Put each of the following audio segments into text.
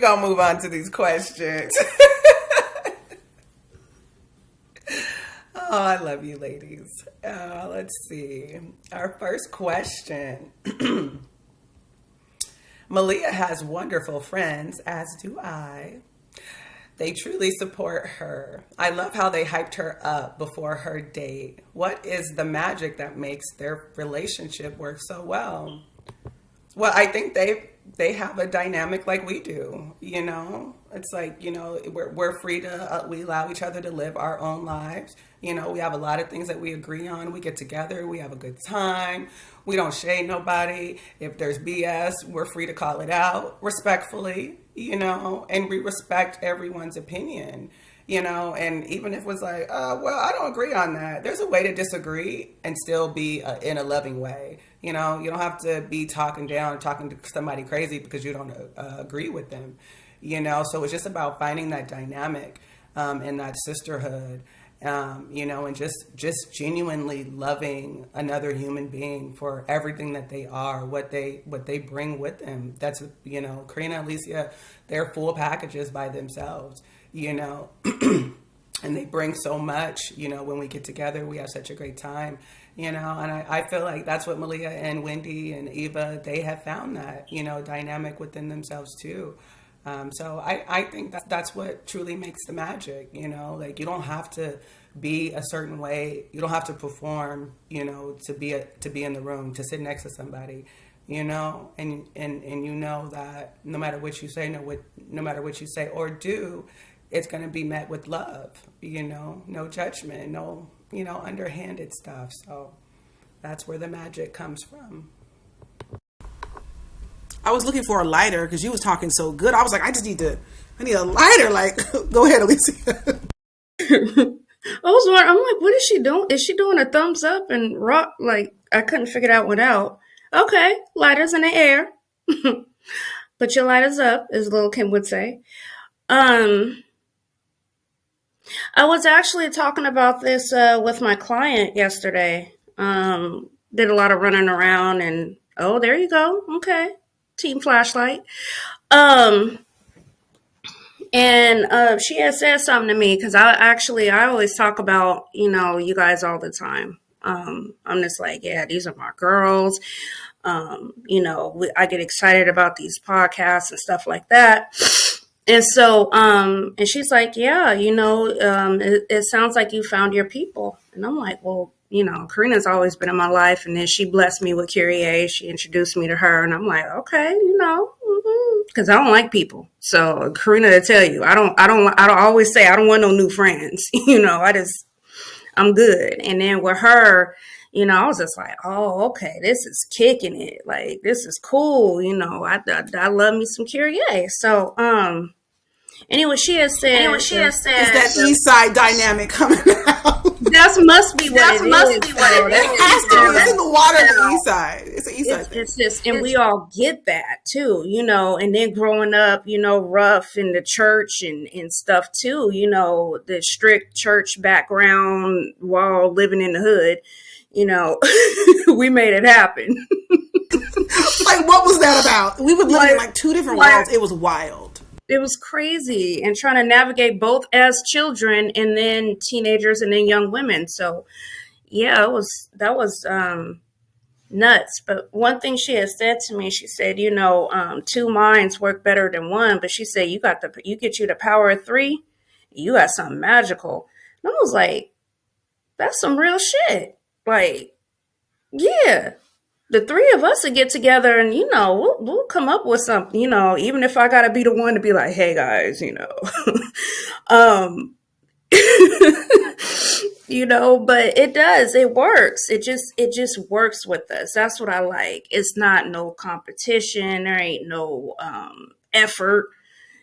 gonna move on to these questions. Oh, I love you, ladies. Let's see. Our first question. Malia has wonderful friends, as do I. They truly support her. I love how they hyped her up before her date. What is the magic that makes their relationship work so well? Well, I think they have a dynamic like we do, you know? It's like, you know, we're free to, we allow each other to live our own lives. You know, we have a lot of things that we agree on. We get together, we have a good time. We don't shade nobody. If there's BS, we're free to call it out respectfully, you know, and we respect everyone's opinion, you know, and even if it was like, well, I don't agree on that. There's a way to disagree and still be in a loving way. You know, you don't have to be talking down, talking to somebody crazy because you don't agree with them, you know. So it's just about finding that dynamic and that sisterhood, you know, and just genuinely loving another human being for everything that they are, what they bring with them. That's, you know, Karina and Alicia, they're full packages by themselves, you know. And they bring so much, you know, when we get together, we have such a great time, you know, and I feel like that's what Malia and Wendy and Eva, they have found that, you know, dynamic within themselves too. So I think that's what truly makes the magic, you know, like you don't have to be a certain way. You don't have to perform, you know, to be in the room, to sit next to somebody, you know, and you know that no matter what you say, no matter what you say or do, it's going to be met with love, you know, no judgment, no, you know, underhanded stuff. So that's where the magic comes from. I was looking for a lighter because you was talking so good. I was like, I need a lighter. Like, go ahead, Alicia. I was wondering, I'm like, what is she doing? Is she doing a thumbs up and rock? Like, I couldn't figure that one out. Okay, lighters in the air. Put your lighters up, as Lil Kim would say. I was actually talking about this with my client yesterday. Did a lot of running around and, oh, there you go. Okay. Team flashlight. And she had said something to me because I always talk about, you know, you guys all the time. I'm just like, yeah, these are my girls. You know, I get excited about these podcasts and stuff like that. And so, and she's like, yeah, you know, it sounds like you found your people. And I'm like, well, you know, Karina's always been in my life. And then she blessed me with Kyrie. She introduced me to her. And I'm like, okay, you know, because I don't like people. So Karina to tell you, I don't always say I don't want no new friends. You know, I'm good. And then with her, you know, I was just like, oh, okay, this is kicking it. Like, this is cool. You know, I love me some Kyrie. So, anyway, she has said, is that East Side dynamic coming out? That must be what it is. It has to be. It's in the water of the East Side. It's an East Side thing. It's just, and we all get that too, you know, and then growing up, you know, rough in the church and stuff too, you know, the strict church background while living in the hood, you know, we made it happen. Like, what was that about? We were living in like two different worlds. It was wild. It was crazy, and trying to navigate both as children and then teenagers and then young women. So yeah, that was nuts. But one thing she had said to me, she said, you know, two minds work better than one. But she said, you get you the power of three, you got something magical. And I was like, that's some real shit. Like, yeah. The three of us would get together and, you know, we'll come up with something, you know, even if I got to be the one to be like, hey, guys, you know. You know, but it works. It just works with us. That's what I like. It's not no competition. There ain't no effort,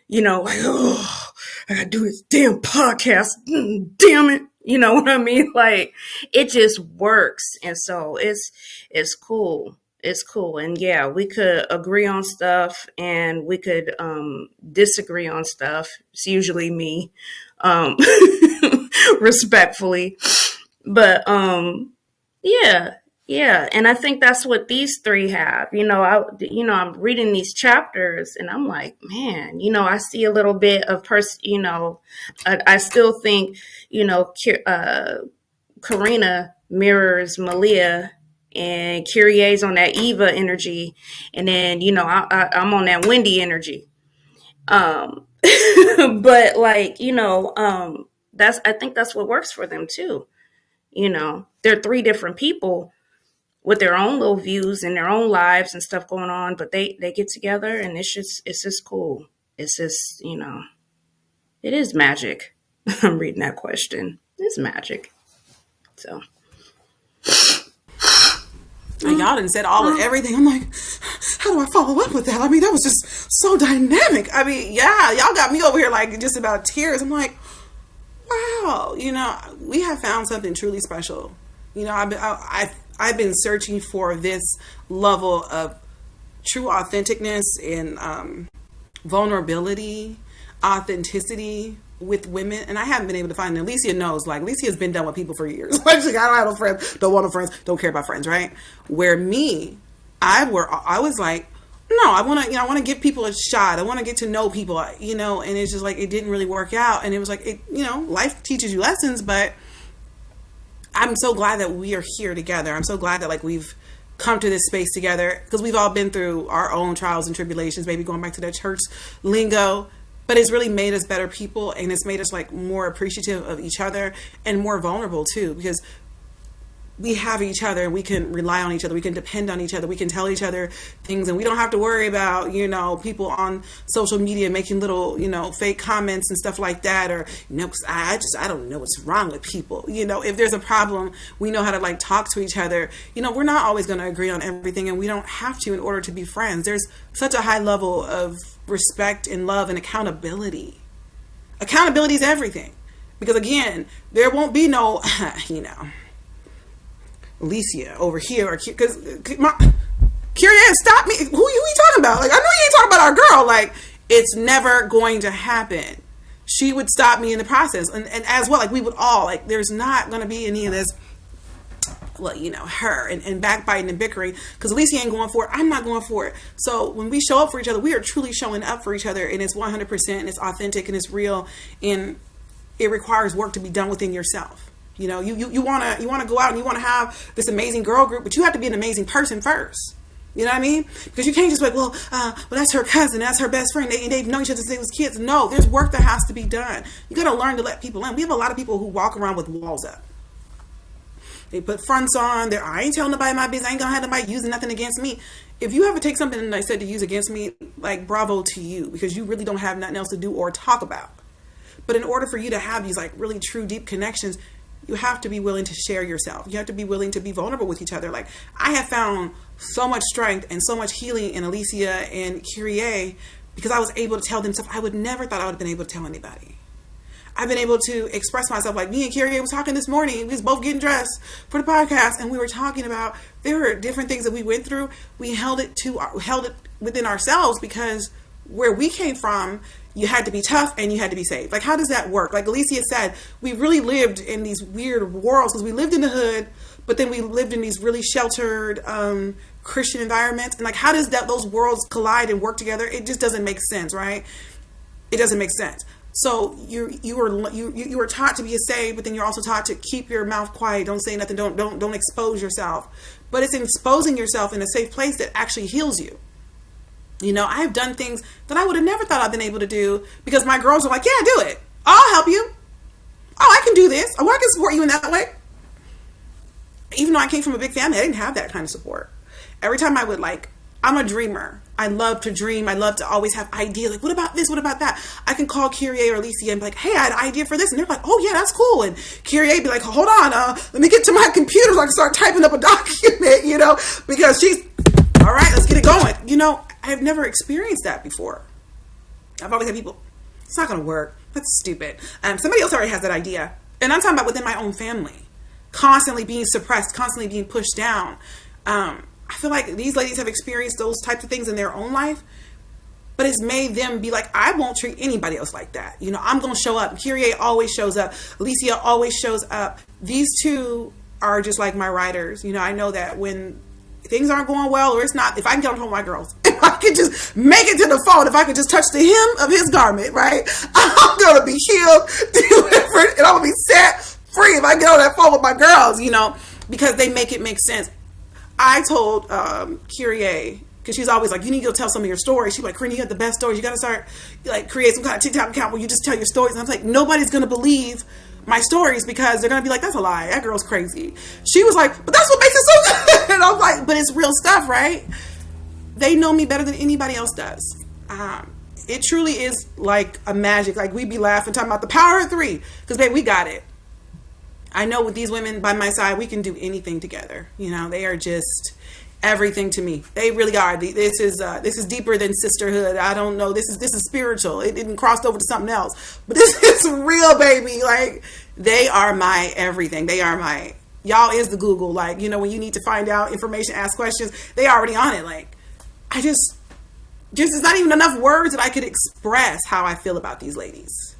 you know, like, oh, I got to do this damn podcast. Damn it. You know what I mean? Like, it just works. And so it's cool. It's cool. And yeah, we could agree on stuff and we could disagree on stuff. It's usually me, respectfully. But yeah, Yeah, and I think that's what these three have. I'm reading these chapters, and I'm like, man, I see a little bit of I still think, Karina mirrors Malia, and Kyrie's on that Eva energy, and then I'm on that Wendy energy. But I think that's what works for them too. They're three different people with their own little views and their own lives and stuff going on, but they get together, and it's just cool. It's just, it is magic. I'm reading that question. It's magic. So and y'all done said all of everything. I'm like, how do I follow up with that? I mean, that was just so dynamic. I mean, yeah, y'all got me over here like just about tears. I'm like, wow, we have found something truly special. I've been searching for this level of true authenticness and vulnerability, authenticity with women, and I haven't been able to find it. Alicia knows, like, Alicia's been done with people for years. Like, I don't have no friends, don't want no friends, don't care about friends, right? Where I was like, no, I want to give people a shot. I want to get to know people, and it's just like, it didn't really work out. And it was like, life teaches you lessons, but I'm so glad that we are here together. I'm so glad that like we've come to this space together, because we've all been through our own trials and tribulations, maybe going back to that church lingo, but it's really made us better people, and it's made us like more appreciative of each other and more vulnerable too, because we have each other, and we can rely on each other, we can depend on each other, we can tell each other things, and we don't have to worry about, people on social media making little, fake comments and stuff like that, or, because I don't know what's wrong with people. If there's a problem, we know how to like talk to each other. We're not always going to agree on everything, and we don't have to in order to be friends. There's such a high level of respect and love and accountability. Accountability is everything, because again, there won't be no, Alicia over here, because Kyria, stop me. Who you talking about? Like, I know you ain't talking about our girl. Like, it's never going to happen. She would stop me in the process, and as well, like, we would all, like, there's not going to be any of this, well, her and backbiting and bickering, because Alicia ain't going for it, I'm not going for it. So when we show up for each other, we are truly showing up for each other, and it's 100%, and it's authentic, and it's real, and it requires work to be done within yourself. You want to go out and you want to have this amazing girl group, but you have to be an amazing person first. You know what I mean? Because you can't just be like, well, that's her cousin, that's her best friend, they've known each other since they was kids. No, there's work that has to be done. You got to learn to let people in. We have a lot of people who walk around with walls up. They put fronts on. I ain't telling nobody my business. I ain't gonna have nobody using nothing against me. If you ever take something that I said to use against me, like, bravo to you, because you really don't have nothing else to do or talk about. But in order for you to have these like really true deep connections, you have to be willing to share yourself. You have to be willing to be vulnerable with each other. Like, I have found so much strength and so much healing in Alicia and Kyrie, because I was able to tell them stuff I would never thought I would have been able to tell anybody. I've been able to express myself. Like, me and Kyrie was talking this morning. We was both getting dressed for the podcast, and we were talking about, there were different things that we went through. We held it within ourselves, because where we came from, you had to be tough and you had to be safe. Like, how does that work? Like Alicia said, we really lived in these weird worlds, because we lived in the hood, but then we lived in these really sheltered Christian environments. And like, how does those worlds collide and work together? It just doesn't make sense, right? It doesn't make sense. So you were taught to be safe, but then you're also taught to keep your mouth quiet. Don't say nothing. Don't expose yourself. But it's exposing yourself in a safe place that actually heals you. I've done things that I would have never thought I'd been able to do, because my girls are like, yeah, do it. I'll help you. Oh, I can do this. Oh, I can support you in that way. Even though I came from a big family, I didn't have that kind of support. Every time I would I'm a dreamer. I love to dream. I love to always have ideas. Like, what about this? What about that? I can call Kyrie or Alicia and be like, hey, I had an idea for this. And they're like, oh yeah, that's cool. And Kyrie be like, hold on, let me get to my computer so I can start typing up a document, because she's, all right, let's get it going. I've never experienced that before. I've always had people, it's not going to work. That's stupid. Somebody else already has that idea. And I'm talking about within my own family. Constantly being suppressed, constantly being pushed down. I feel like these ladies have experienced those types of things in their own life, but it's made them be like, I won't treat anybody else like that. I'm going to show up. Kyrie always shows up. Alicia always shows up. These two are just like my writers. You know, I know that when things aren't going well, or it's not, if I can get on home with my girls, if I can just make it to the phone, if I can just touch the hem of his garment, right, I'm going to be healed, delivered, and I'm going to be set free if I get on that phone with my girls, you know, because they make it make sense. I told Kyrie, because she's always like, you need to go tell some of your stories. She's like, Corinne, you have the best stories. You got to start, like, create some kind of TikTok account where you just tell your stories. And I'm like, nobody's going to believe my stories because they're going to be like, that's a lie. That girl's crazy. She was like, but that's what makes it so good. And I'm like, but it's real stuff, right? They know me better than anybody else does. It truly is like a magic. Like, we be laughing, talking about the power of three. Because, babe, we got it. I know with these women by my side, we can do anything together. You know, they are just everything to me. They really are. This is deeper than sisterhood. I don't know. This is spiritual. It didn't cross over to something else, but this is real, baby. Like, they are my everything. They are my, y'all is the Google. Like, you know, when you need to find out information, ask questions, they already on it. Like, I just there's not even enough words that I could express how I feel about these ladies.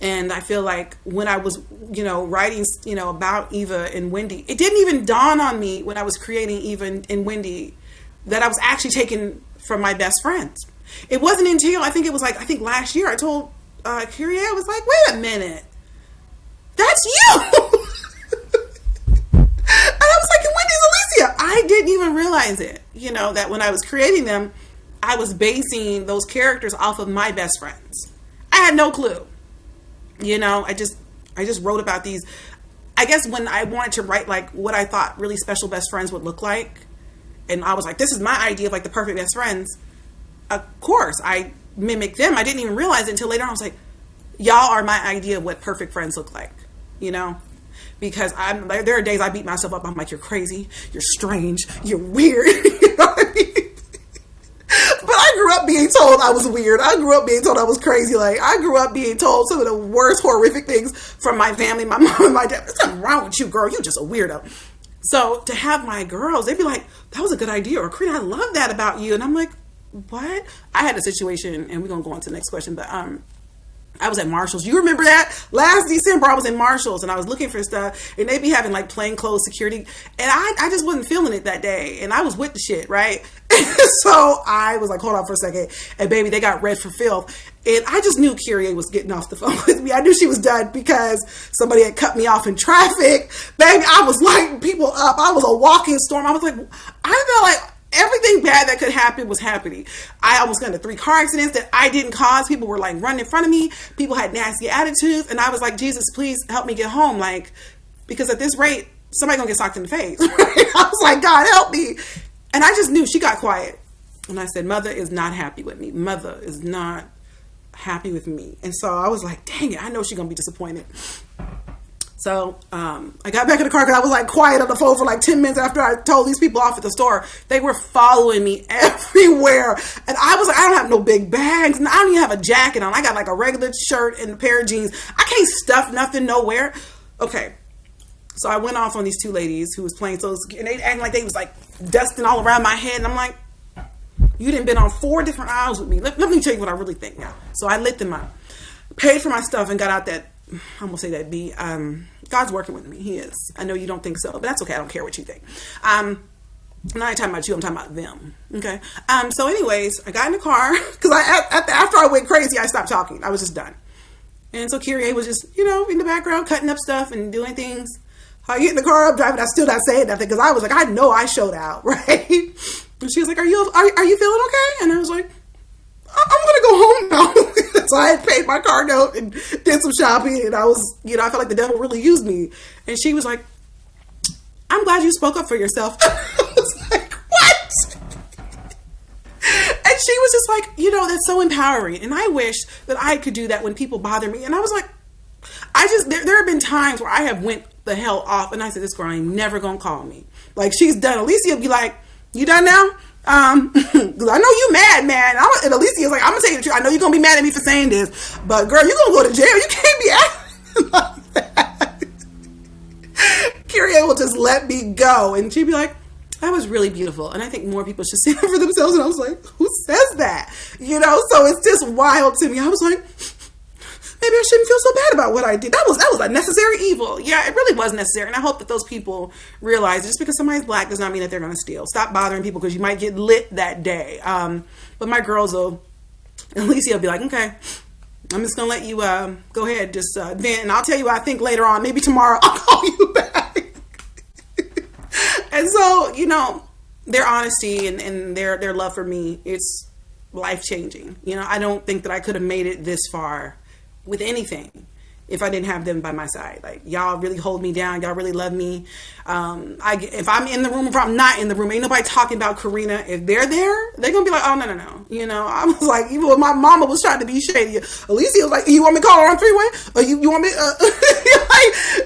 And I feel like when I was, you know, writing, you know, about Eva and Wendy, it didn't even dawn on me when I was creating Eva and Wendy that I was actually taken from my best friends. It wasn't until I think last year I told Kyrie, I was like, wait a minute, that's you. And I was like, and Wendy's Alicia. I didn't even realize it, you know, that when I was creating them, I was basing those characters off of my best friends. I had no clue. You know, I just wrote about these. I guess when I wanted to write like what I thought really special best friends would look like, and I was like, this is my idea of like the perfect best friends. Of course, I mimicked them. I didn't even realize it until later on. I was like, y'all are my idea of what perfect friends look like, you know? Because there are days I beat myself up. I'm like, you're crazy, you're strange, you're weird. You know what I mean? But I grew up being told I was weird. I grew up being told I was crazy. Like, I grew up being told some of the worst horrific things from my family, my mom and my dad. There's something wrong with you, girl. You're just a weirdo. So to have my girls, they'd be like, that was a good idea. Or, Corinne, I love that about you. And I'm like, what? I had a situation, and we're going to go on to the next question, but I was at Marshall's. You remember that? Last December, I was in Marshall's, and I was looking for stuff, and they'd be having, like, plainclothes security, and I just wasn't feeling it that day, and I was with the shit, right? So I was like, hold on for a second, and baby, they got red for filth, and I just knew Kyrie was getting off the phone with me. I knew she was done because somebody had cut me off in traffic. Baby, I was lighting people up. I was a walking storm. I was like, I felt like everything bad that could happen was happening. I almost got into 3 car accidents that I didn't cause. People were like running in front of me. People had nasty attitudes. And I was like, Jesus, please help me get home. Like, because at this rate, somebody gonna get socked in the face. Right? I was like, God, help me. And I just knew. She got quiet. And I said, Mother is not happy with me. Mother is not happy with me. And so I was like, dang it, I know she's gonna be disappointed. So I got back in the car because I was like quiet on the phone for like 10 minutes after I told these people off at the store. They were following me everywhere. And I was like, I don't have no big bags. And I don't even have a jacket on. I got like a regular shirt and a pair of jeans. I can't stuff nothing nowhere. Okay. So I went off on these 2 ladies who was playing. So and they acting like they was like dusting all around my head. And I'm like, you done been on 4 different aisles with me. Let me tell you what I really think now. So I lit them up, paid for my stuff, and got out that, I'm gonna say that B. God's working with me. He is. I know you don't think so, but that's okay. I don't care what you think. I'm not talking about you. I'm talking about them. Okay. So anyways, I got in the car because after I went crazy, I stopped talking. I was just done. And so Kyrie was just, you know, in the background cutting up stuff and doing things. I get in the car, I'm driving. I still not saying nothing because I was like, I know I showed out, right? And she was like, Are you feeling okay? And I was like, I'm gonna go home now. So I had paid my car note and did some shopping, and I was, you know, I felt like the devil really used me. And she was like, I'm glad you spoke up for yourself. I was like, what? And she was just like, you know, that's so empowering. And I wish that I could do that when people bother me. And I was like, there have been times where I have went the hell off, and I said, this girl ain't never gonna call me. Like, she's done. Alicia would be like, you done now? Because I know you mad, man. And Alicia's like, I'm gonna tell you the truth. I know you're gonna be mad at me for saying this, but girl, you're gonna go to jail. You can't be acting like that. Kyrie will just let me go, and she'd be like, that was really beautiful, and I think more people should stand up for themselves. And I was like, who says that? You know, so it's just wild to me. I was like, maybe I shouldn't feel so bad about what I did. That was a necessary evil. Yeah, it really was necessary. And I hope that those people realize just because somebody's black does not mean that they're going to steal. Stop bothering people because you might get lit that day. But my girls will, Alicia will be like, okay, I'm just going to let you go ahead, just vent. And I'll tell you what I think later on. Maybe tomorrow I'll call you back. And so, you know, their honesty and their love for me, it's life-changing. You know, I don't think that I could have made it this far with anything if I didn't have them by my side. Like, y'all really hold me down. Y'all really love me. If I'm in the room, if I'm not in the room, ain't nobody talking about Karina. If they're there, they're gonna be like, oh, no. You know, I was like, even when my mama was trying to be shady, Alicia was like, you want me to call her on three-way? Or you want me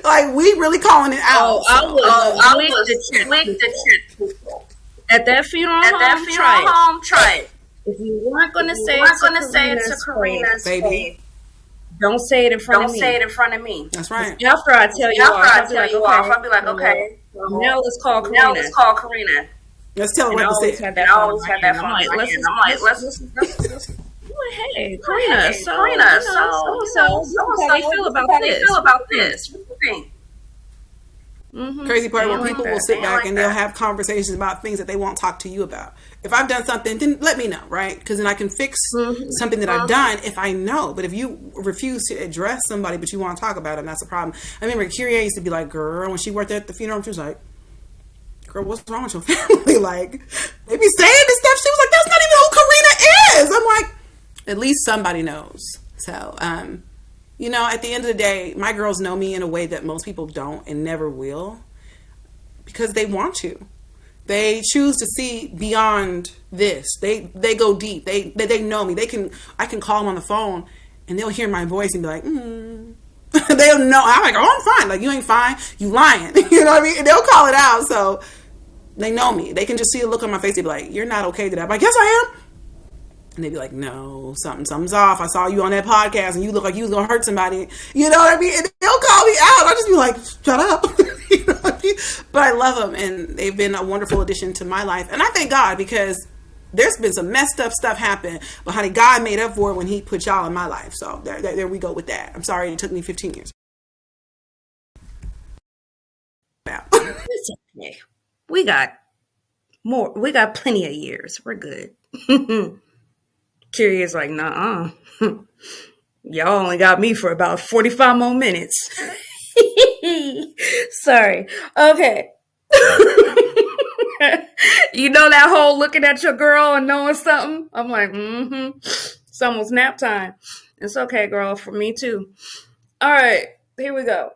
like we really calling it out. I was quick to check people. At that funeral home, try it. If you weren't gonna say it to Karina's baby, don't say it in front of me. That's right. After I tell you off, I'll be like, okay. Now let's call Karina. Let's tell her what to say. I always had that phone. Let's hey, Karina. So how do you feel about this? What do you think? Mm-hmm. Crazy part when people will sit back and they'll have conversations about things that they won't talk to you about. If I've done something, then let me know, right? Because then I can fix something that I've done if I know. But if you refuse to address somebody but you want to talk about it, that's a problem. I remember Kyria used to be like, girl, when she worked at the funeral, she was like, girl, what's wrong with your family? Like, they be saying this stuff. She was like, that's not even who Karina is. I'm like, at least somebody knows. So, you know, at the end of the day, my girls know me in a way that most people don't and never will, because they want to. They choose to see beyond this. They go deep. They know me. I can call them on the phone and they'll hear my voice and be like, they'll know. I'm like, oh, I'm fine. Like, you ain't fine. You lying. You know what I mean? And they'll call it out. So they know me. They can just see a look on my face. They be like, you're not okay today. I'm like, yes, I am. And they'd be like, no, something's off. I saw you on that podcast and you look like you was going to hurt somebody. You know what I mean? And they'll call me out. I'll just be like, shut up. You know what I mean? But I love them and they've been a wonderful addition to my life. And I thank God because there's been some messed up stuff happen. But honey, God made up for it when he put y'all in my life. So there we go with that. I'm sorry it took me 15 years. It's okay. We got plenty of years. We're good. Curious, like, nah, y'all only got me for about 45 more minutes. Sorry. Okay. You know that whole looking at your girl and knowing something? I'm like, it's almost nap time. It's okay, girl, for me too. All right, here we go.